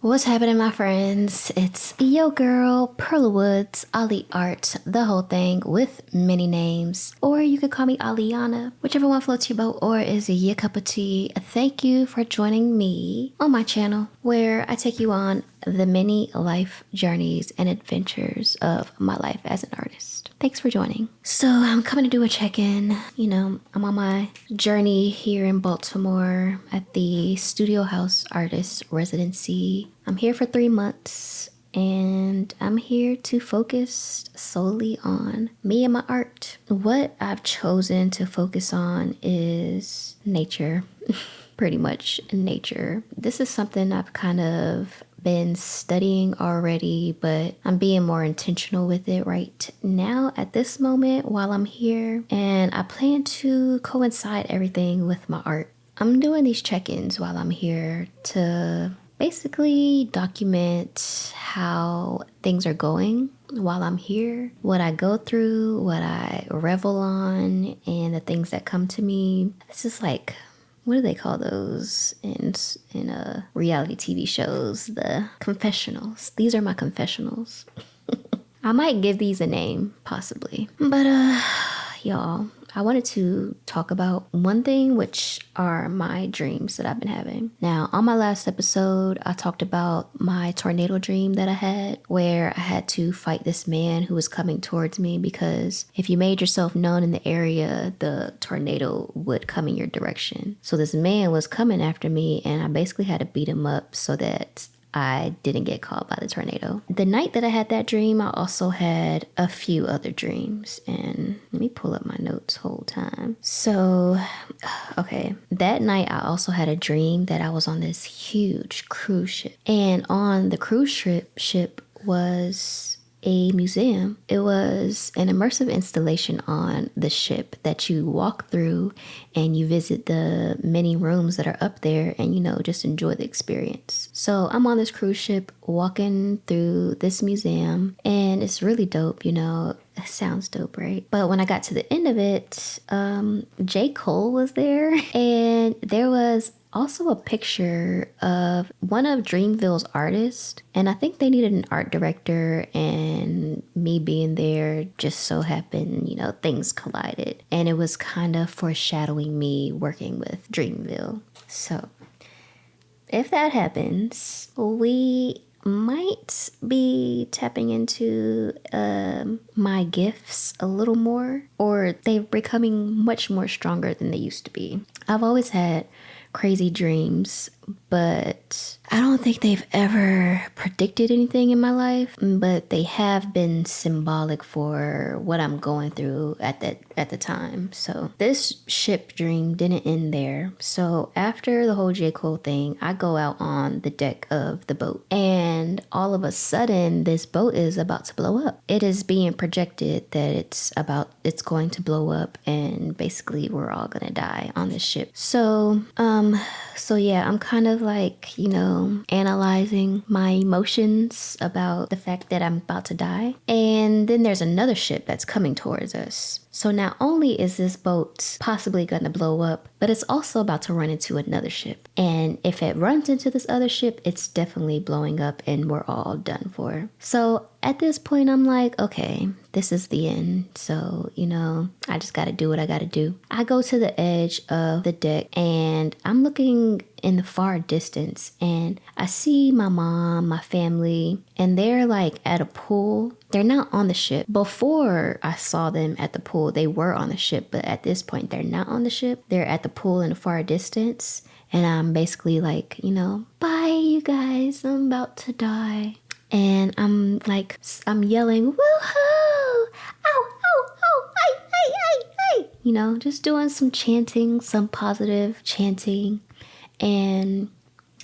What's happening, my friends? It's yo girl, Perla Woods, Ali Art, the whole thing with many names. Or you could call me Aliana, whichever one floats your boat or is your cup of tea. Thank you for joining me on my channel where I take you on the many life journeys and adventures of my life as an artist. Thanks for joining. So I'm coming to do a check-in. I'm on my journey here in Baltimore at the Studio House Artist Residency. I'm here for 3 months and I'm here to focus solely on me and my art. What I've chosen to focus on is nature. Pretty much nature. This is something I've kind of been studying already, but I'm being more intentional with it right now at this moment while I'm here. And I plan to coincide everything with my art. I'm doing these check-ins while I'm here to basically document how things are going while I'm here, what I go through, what I revel on, and the things that come to me. It's just like, what do they call those in reality TV shows? The confessionals. These are my confessionals. I might give these a name, possibly. But y'all, I wanted to talk about one thing, which are my dreams that I've been having. Now, on my last episode, I talked about my tornado dream that I had, where I had to fight this man who was coming towards me because if you made yourself known in the area, the tornado would come in your direction. So this man was coming after me, and I basically had to beat him up so that I didn't get caught by the tornado. The night that I had that dream, I also had a few other dreams. And let me pull up my notes whole time. So, okay. That night, I also had a dream that I was on this huge cruise ship. And on the cruise ship was a museum. It was an immersive installation on the ship that you walk through and you visit the many rooms that are up there and, just enjoy the experience. So I'm on this cruise ship walking through this museum and it's really dope, It sounds dope, right? But when I got to the end of it, J. Cole was there and there was also a picture of one of Dreamville's artists. And I think they needed an art director, and me being there just so happened, things collided. And it was kind of foreshadowing me working with Dreamville. So if that happens, we might be tapping into my gifts a little more, or they're becoming much more stronger than they used to be. I've always had crazy dreams, but I don't think they've ever predicted anything in my life, but they have been symbolic for what I'm going through at the time. So this ship dream didn't end there. So after the whole J. Cole thing, I go out on the deck of the boat and all of a sudden this boat is about to blow up. It is being projected that it's going to blow up and basically we're all gonna die on this ship. So yeah, I'm kind of like, analyzing my emotions about the fact that I'm about to die. And then there's another ship that's coming towards us. So not only is this boat possibly going to blow up, but it's also about to run into another ship. And if it runs into this other ship, it's definitely blowing up and we're all done for. So at this point, I'm like, okay, this is the end. So, I just got to do what I got to do. I go to the edge of the deck and I'm looking in the far distance and I see my mom, my family, and they're like at a pool. They're not on the ship. Before I saw them at the pool, they were on the ship, but at this point, they're not on the ship. They're at the pool in the far distance. And I'm basically like, bye, you guys, I'm about to die. And I'm yelling, woohoo! Ow, ow, ow, ay, ay, ay, ay. Just doing some chanting, some positive chanting, and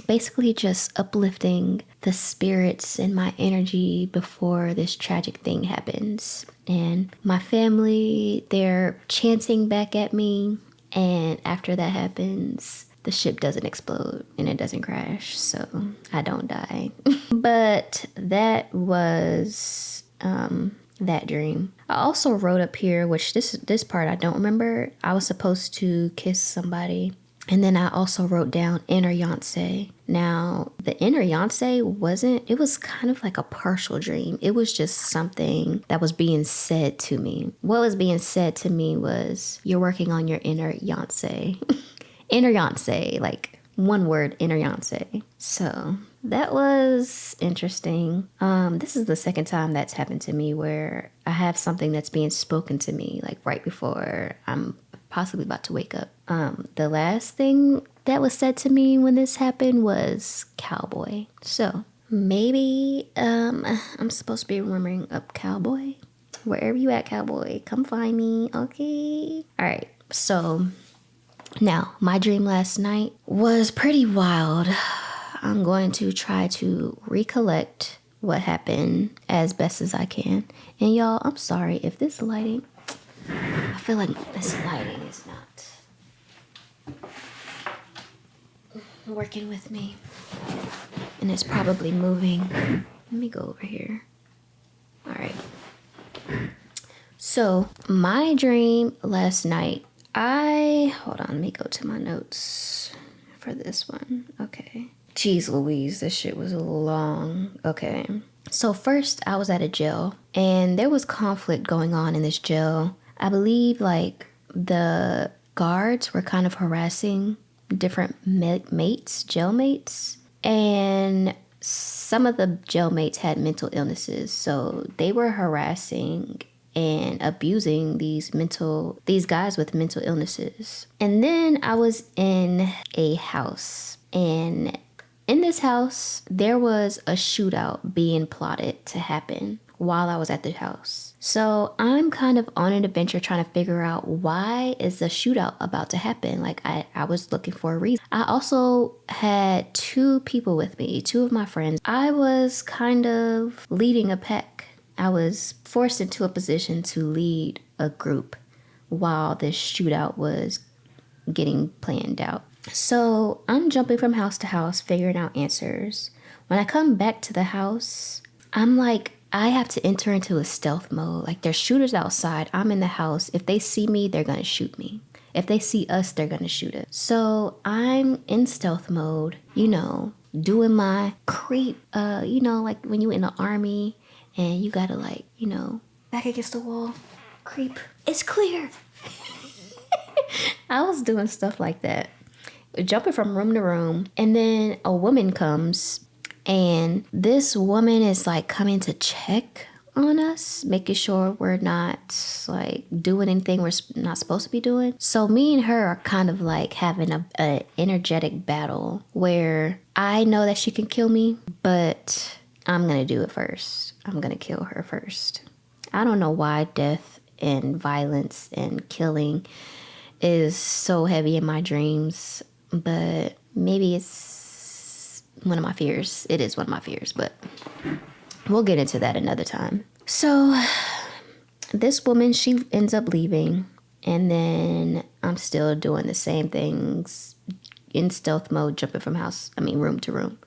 basically just uplifting the spirits and my energy before this tragic thing happens. And my family, they're chanting back at me. And after that happens, the ship doesn't explode and it doesn't crash, so I don't die. But that was that dream. I also wrote up here, which this part I don't remember. I was supposed to kiss somebody And then I also wrote down inner Yonsei. Now, the inner Yonsei it was kind of like a partial dream. It was just something that was being said to me. What was being said to me was, you're working on your inner Yonsei. Inner Yonsei, like one word, inner Yonsei. So that was interesting. This is the second time that's happened to me where I have something that's being spoken to me, like right before I'm possibly about to wake up. The last thing that was said to me when this happened was cowboy. So maybe I'm supposed to be remembering up cowboy. Wherever you at, cowboy, come find me, okay? All right, so now my dream last night was pretty wild. I'm going to try to recollect what happened as best as I can. And y'all, I'm sorry if this lighting, I feel like this lighting is not working with me. And it's probably moving. Let me go over here. All right. So my dream last night, hold on, let me go to my notes for this one. Okay. Jeez Louise, this shit was long. Okay. So first I was at a jail and there was conflict going on in this jail. I believe like the guards were kind of harassing different jailmates, and some of the jailmates had mental illnesses. So they were harassing and abusing these guys with mental illnesses. And then I was in a house, and in this house, there was a shootout being plotted to happen while I was at the house. So I'm kind of on an adventure trying to figure out, why is a shootout about to happen? Like I was looking for a reason. I also had two people with me, two of my friends. I was kind of leading a pack. I was forced into a position to lead a group while this shootout was getting planned out. So I'm jumping from house to house, figuring out answers. When I come back to the house, I'm like, I have to enter into a stealth mode. Like, there's shooters outside. I'm in the house. If they see me, they're going to shoot me. If they see us, they're going to shoot us. So I'm in stealth mode, doing my creep, like when you in the army and you got to back against the wall, creep. It's clear. I was doing stuff like that, jumping from room to room. And then a woman comes, and this woman is like coming to check on us, making sure we're not like doing anything we're not supposed to be doing. So me and her are kind of like having a energetic battle where I know that she can kill me, but I'm going to do it first. I'm going to kill her first. I don't know why death and violence and killing is so heavy in my dreams, but maybe it's one of my fears. It is one of my fears, but we'll get into that another time. So this woman, she ends up leaving, and then I'm still doing the same things in stealth mode, jumping from room to room.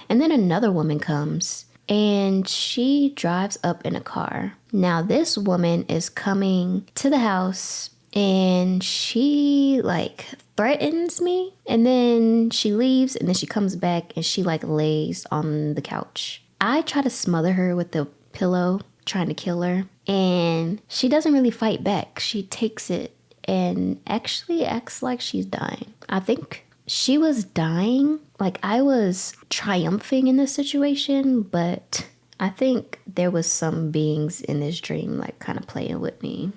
And then another woman comes, and she drives up in a car. Now this woman is coming to the house, and she like threatens me, and then she leaves, and then she comes back and she like lays on the couch. I try to smother her with the pillow, trying to kill her, and she doesn't really fight back. She takes it and actually acts like she's dying. I think she was dying. Like, I was triumphing in this situation, but I think there was some beings in this dream like kind of playing with me.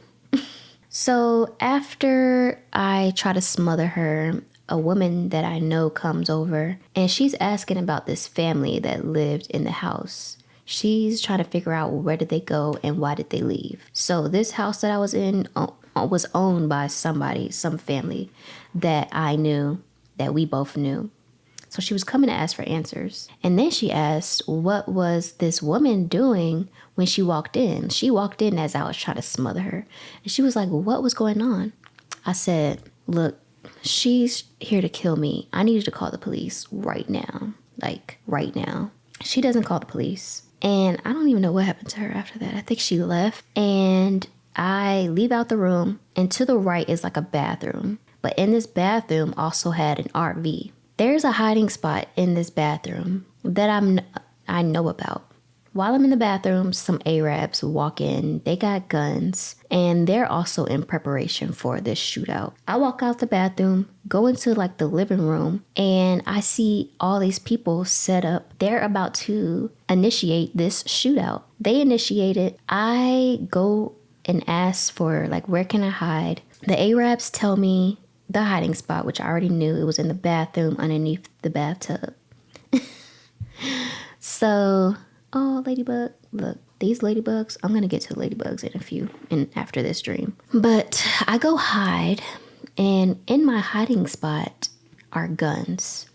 So after I try to smother her, a woman that I know comes over, and she's asking about this family that lived in the house. She's trying to figure out, where did they go and why did they leave? So this house that I was in was owned by some family that I knew, that we both knew. So she was coming to ask for answers. And then she asked, what was this woman doing when she walked in? She walked in as I was trying to smother her. And she was like, what was going on? I said, look, she's here to kill me. I need you to call the police right now. Like, right now. She doesn't call the police. And I don't even know what happened to her after that. I think she left. And I leave out the room. And to the right is like a bathroom. But in this bathroom also had an RV. There's a hiding spot in this bathroom that I know about. While I'm in the bathroom, some Arabs walk in. They got guns, and they're also in preparation for this shootout. I walk out the bathroom, go into like the living room, and I see all these people set up. They're about to initiate this shootout. They initiate it. I go and ask for like, where can I hide? The Arabs tell me the hiding spot, which I already knew. It was in the bathroom underneath the bathtub. So, oh, ladybug, look, these ladybugs, I'm going to get to the ladybugs in a few and after this dream. But I go hide, and in my hiding spot are guns.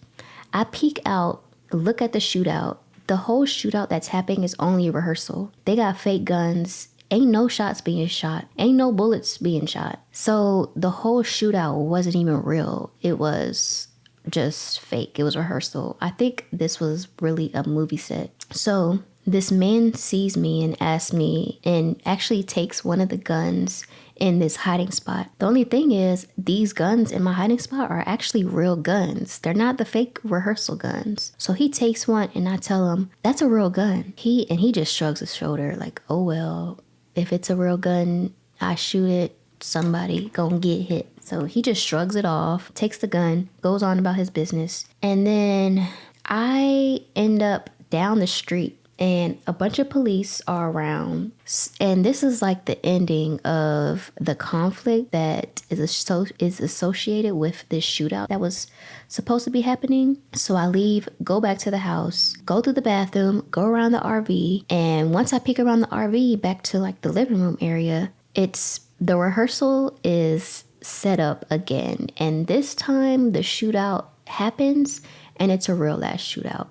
I peek out, look at the shootout. The whole shootout that's happening is only a rehearsal. They got fake guns. Ain't no shots being shot. Ain't no bullets being shot. So the whole shootout wasn't even real. It was just fake. It was rehearsal. I think this was really a movie set. So this man sees me and asks me and actually takes one of the guns in this hiding spot. The only thing is these guns in my hiding spot are actually real guns. They're not the fake rehearsal guns. So he takes one and I tell him, that's a real gun. He just shrugs his shoulder like, oh well, if it's a real gun, I shoot it, somebody gonna get hit. So he just shrugs it off, takes the gun, goes on about his business. And then I end up down the street and a bunch of police are around. And this is like the ending of the conflict that is associated with this shootout that was supposed to be happening. So I leave, go back to the house, go through the bathroom, go around the RV. And once I peek around the RV back to like the living room area, the rehearsal is set up again. And this time the shootout happens and it's a real ass shootout.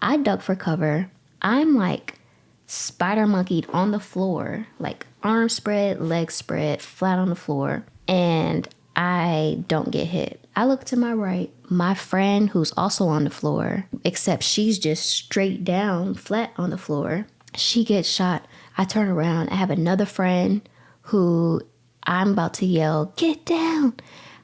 I duck for cover. I'm like spider monkeyed on the floor, like arms spread, legs spread, flat on the floor. And I don't get hit. I look to my right, my friend who's also on the floor, except she's just straight down, flat on the floor. She gets shot. I turn around. I have another friend who I'm about to yell, get down.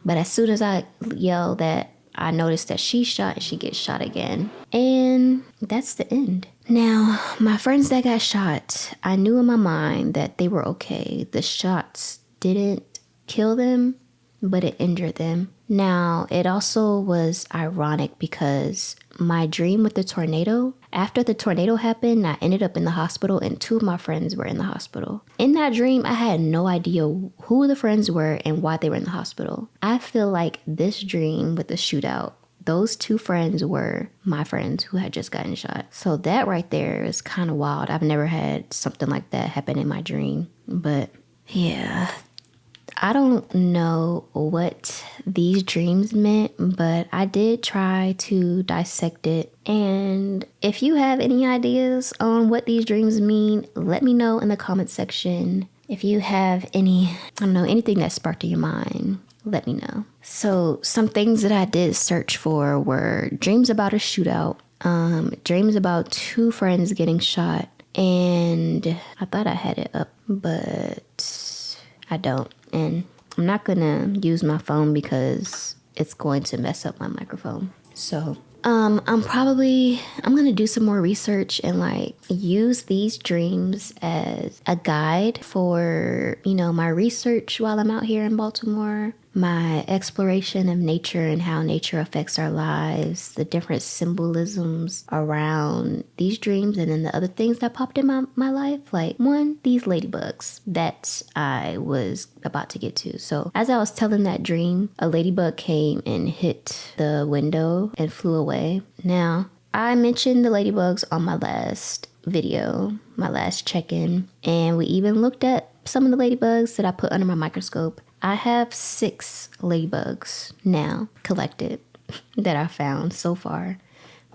But as soon as I yell that, I notice that she's shot and she gets shot again. And that's the end. Now, my friends that got shot, I knew in my mind that they were okay. The shots didn't kill them, but it injured them. Now, it also was ironic because my dream with the tornado, after the tornado happened, I ended up in the hospital and two of my friends were in the hospital. In that dream, I had no idea who the friends were and why they were in the hospital. I feel like this dream with the shootout, those two friends were my friends who had just gotten shot. So that right there is kind of wild. I've never had something like that happen in my dream. But yeah, I don't know what these dreams meant, but I did try to dissect it. And if you have any ideas on what these dreams mean, let me know in the comment section. If you have anything that sparked in your mind, let me know. So some things that I did search for were dreams about a shootout, dreams about two friends getting shot, and I thought I had it up, but I don't. And I'm not gonna use my phone because it's going to mess up my microphone. So I'm gonna do some more research and like use these dreams as a guide for, my research while I'm out here in Baltimore, my exploration of nature and how nature affects our lives, the different symbolisms around these dreams, and then the other things that popped in my life. Like one, these ladybugs that I was about to get to. So as I was telling that dream, a ladybug came and hit the window and flew away. Now, I mentioned the ladybugs on my last video, my last check-in, and we even looked at some of the ladybugs that I put under my microscope. I have 6 ladybugs now collected that I found so far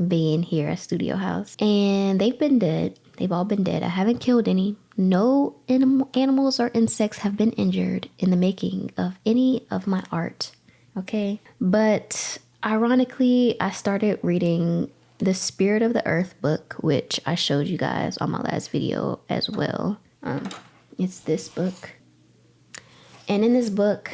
being here at Studio House. And they've been dead. They've all been dead. I haven't killed any. No animals or insects have been injured in the making of any of my art. Okay? But ironically, I started reading the Spirit of the Earth book, which I showed you guys on my last video as well. It's this book. And in this book,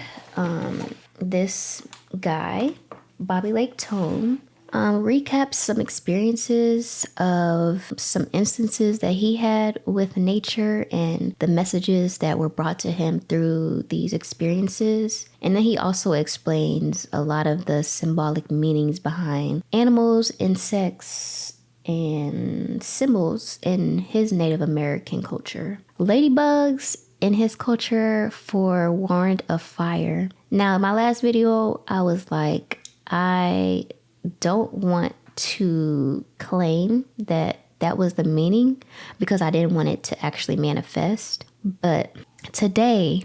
this guy, Bobby Lake Tone, recaps some experiences of some instances that he had with nature and the messages that were brought to him through these experiences. And then he also explains a lot of the symbolic meanings behind animals, insects, and symbols in his Native American culture. Ladybugs in his culture forewarned of fire. Now, in my last video, I was like, I don't want to claim that that was the meaning because I didn't want it to actually manifest. But today,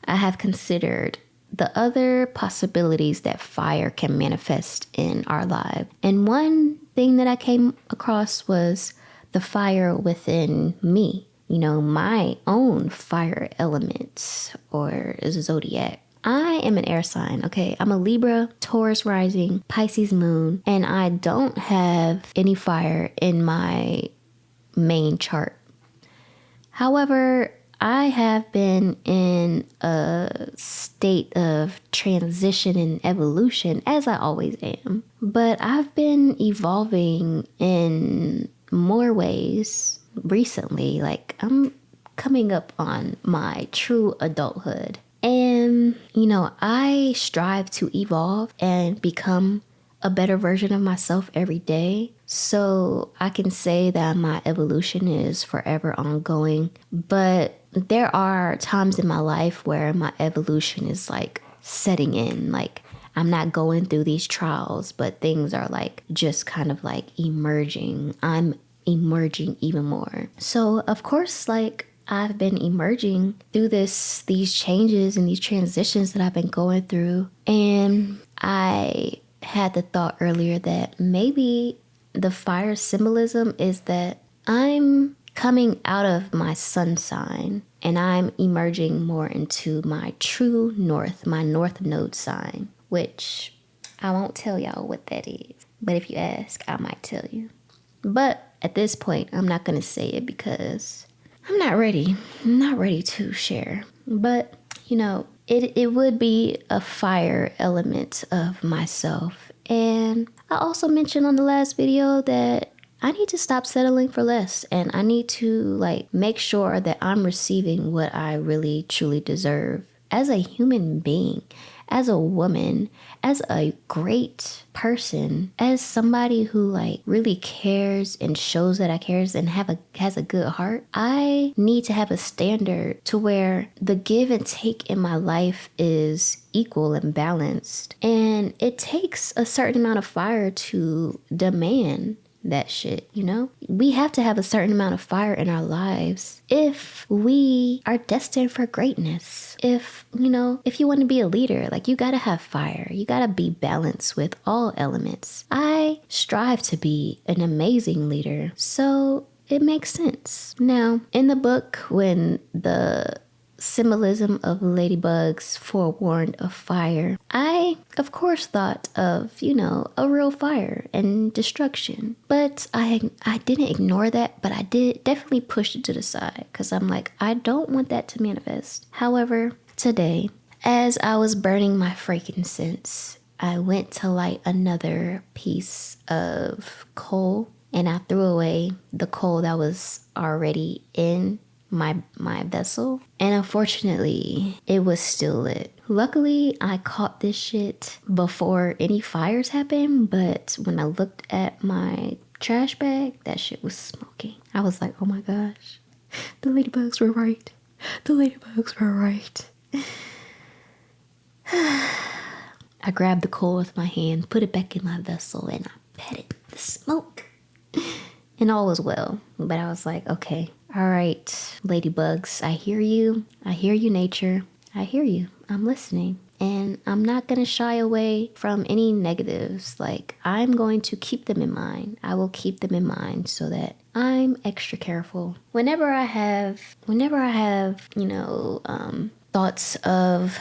I have considered the other possibilities that fire can manifest in our lives. And one thing that I came across was the fire within me, you know, my own fire elements or zodiac. I am an air sign, okay? I'm a Libra, Taurus rising, Pisces moon, and I don't have any fire in my main chart. However, I have been in a state of transition and evolution, as I always am. But I've been evolving in more ways recently. Like, I'm coming up on my true adulthood. And, you know, I strive to evolve and become a better version of myself every day. So I can say that my evolution is forever ongoing. But there are times in my life where my evolution is like setting in. Like, I'm not going through these trials, but things are like just kind of like emerging. I'm emerging even more. So, of course, like, I've been emerging through these changes and these transitions that I've been going through. And I had the thought earlier that maybe the fire symbolism is that I'm coming out of my sun sign and I'm emerging more into my true north, my north node sign, which I won't tell y'all what that is. But if you ask, I might tell you. But at this point, I'm not going to say it because I'm not ready. I'm not ready to share. But, you know, it would be a fire element of myself. And I also mentioned on the last video that I need to stop settling for less. And I need to like make sure that I'm receiving what I really truly deserve as a human being, as a woman, as a great person, as somebody who like really cares and shows that I cares and has a good heart. I need to have a standard to where the give and take in my life is equal and balanced. And it takes a certain amount of fire to demand that shit, you know? We have to have a certain amount of fire in our lives if we are destined for greatness. If, you know, if you want to be a leader, like you gotta have fire. You gotta be balanced with all elements. I strive to be an amazing leader, so it makes sense. Now, in the book, when the symbolism of ladybugs forewarned of fire, I, of course, thought of, you know, a real fire and destruction. But I didn't ignore that, but I did definitely push it to the side because I'm like, I don't want that to manifest. However, today, as I was burning my frankincense, I went to light another piece of coal and I threw away the coal that was already in my vessel, and unfortunately it was still lit. Luckily I caught this shit before any fires happened, but when I looked at my trash bag, that shit was smoking. I was like, oh my gosh, the ladybugs were right. The ladybugs were right. I grabbed the coal with my hand, put it back in my vessel, and I petted the smoke, and all was well. But I was like, okay, all right, ladybugs, I hear you. I hear you, nature. I hear you. I'm listening. And I'm not going to shy away from any negatives. Like, I'm going to keep them in mind. I will keep them in mind so that I'm extra careful. Whenever I have, you know, thoughts of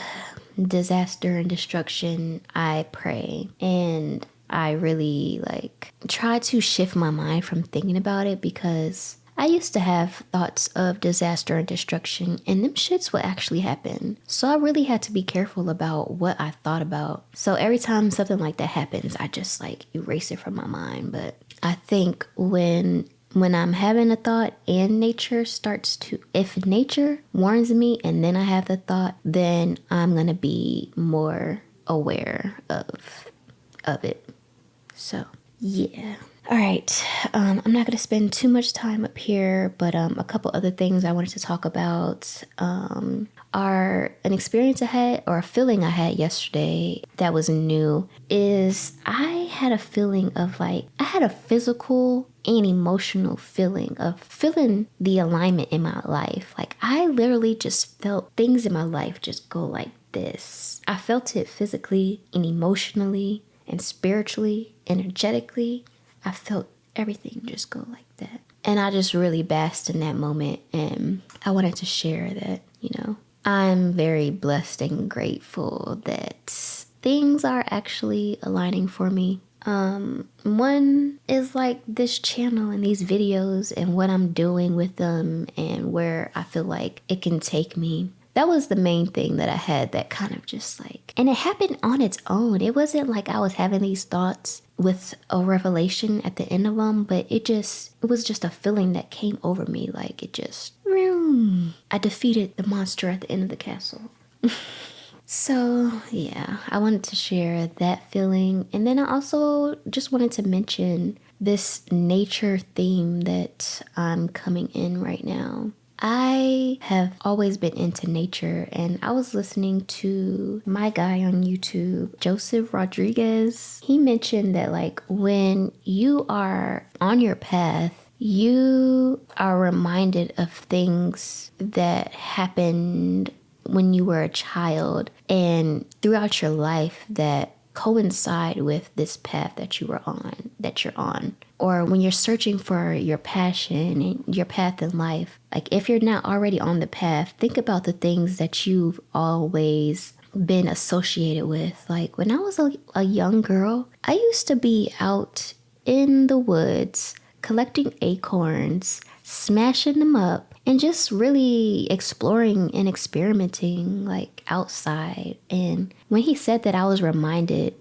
disaster and destruction, I pray. And I really like try to shift my mind from thinking about it because I used to have thoughts of disaster and destruction, and them shits would actually happen. So I really had to be careful about what I thought about. So every time something like that happens, I just like erase it from my mind. But I think when I'm having a thought and nature starts to, if nature warns me and then I have the thought, then I'm gonna be more aware of it. So yeah. All right. I'm not going to spend too much time up here, but a couple other things I wanted to talk about are an experience I had, or a feeling I had yesterday that was new, is I had a feeling of like, I had a physical and emotional feeling of feeling the alignment in my life. Like I literally just felt things in my life just go like this. I felt it physically and emotionally and spiritually, energetically. I felt everything just go like that. And I just really basked in that moment. And I wanted to share that, I'm very blessed and grateful that things are actually aligning for me. One is like this channel and these videos and what I'm doing with them and where I feel like it can take me. That was the main thing that I had that kind of just like, and it happened on its own. It wasn't like I was having these thoughts with a revelation at the end of them, but it was just a feeling that came over me. Like it just, I defeated the monster at the end of the castle. So yeah, I wanted to share that feeling. And then I also just wanted to mention this nature theme that I'm coming in right now. I have always been into nature, and I was listening to my guy on YouTube, Joseph Rodriguez. He mentioned that like when you are on your path, you are reminded of things that happened when you were a child and throughout your life that coincide with this path that you're on. Or when you're searching for your passion and your path in life, like if you're not already on the path, think about the things that you've always been associated with. Like when I was a young girl, I used to be out in the woods collecting acorns, smashing them up, and just really exploring and experimenting like outside. And when he said that, I was reminded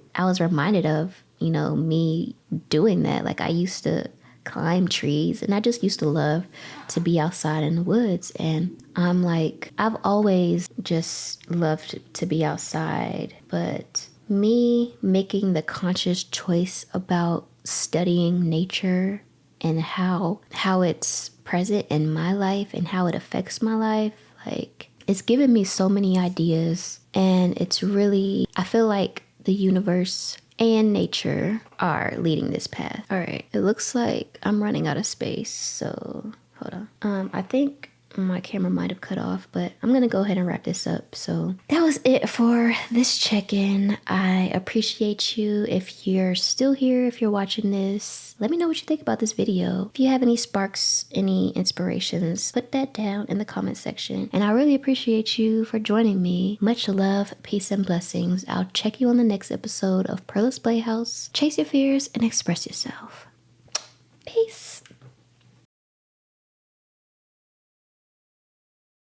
of, me doing that. Like I used to climb trees and I just used to love to be outside in the woods. And I'm like, I've always just loved to be outside, but me making the conscious choice about studying nature and how it's present in my life and how it affects my life, like it's given me so many ideas. And it's really, I feel like the universe and nature are leading this path. All right, it looks like I'm running out of space, so hold on. I think my camera might have cut off, but I'm gonna go ahead and wrap this up. So that was it for this check-in. I appreciate you. If you're still here, if you're watching this, let me know what you think about this video. If you have any sparks, any inspirations, put that down in the comment section. And I really appreciate you for joining me. Much love, peace, and blessings. I'll check you on the next episode of Perla's Playhouse. Chase your fears and express yourself. Peace.